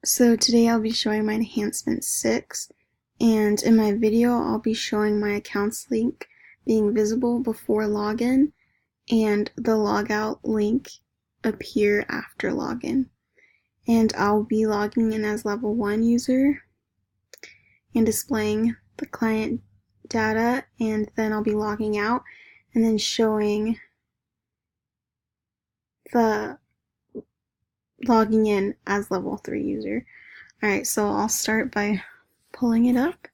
So today I'll be showing my Enhancement 6, and in my video I'll be showing my accounts link being visible before login and the logout link appear after login. And I'll be logging in as level 1 user and displaying the client data, and then I'll be logging out and then showing the logging in as level 3 user. Alright, so I'll start by pulling it up.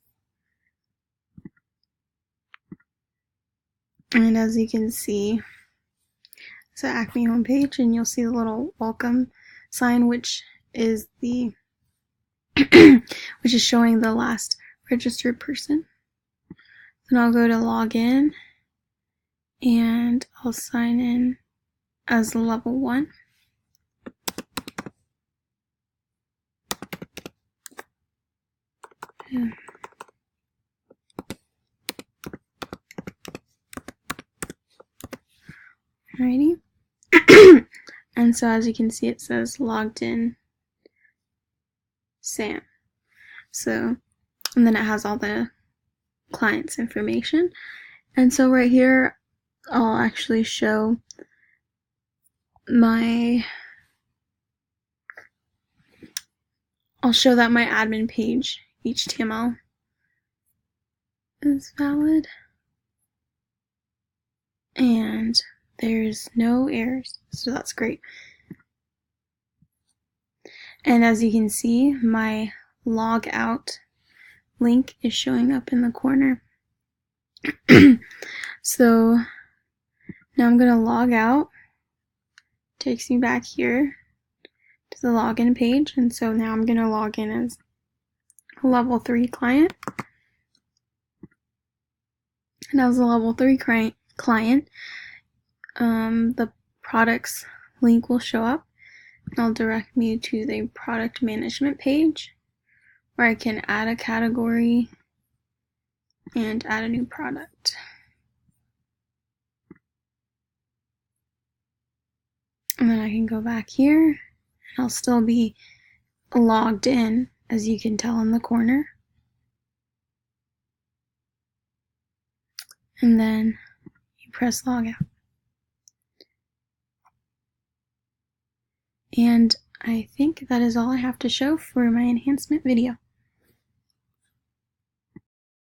And as you can see, it's the Acme homepage, and you'll see the little welcome sign, which is the which is showing the last registered person. Then I'll go to login and I'll sign in as level 1. Alrighty. And so as you can see, it says logged in Sam. So, and then it has all the client's information. And so right here, I'll actually show that my admin page HTML is valid. And there's no errors, so that's great. And as you can see, my log out link is showing up in the corner. So now I'm going to log out. Takes me back here to the login page, and so now I'm going to log in as a level 3 client. And as a level 3 client, the products link will show up, and it'll direct me to the product management page where I can add a category and add a new product. And then I can go back here, and I'll still be logged in, as you can tell in the corner. And then you press log out. And I think that is all I have to show for my enhancement video.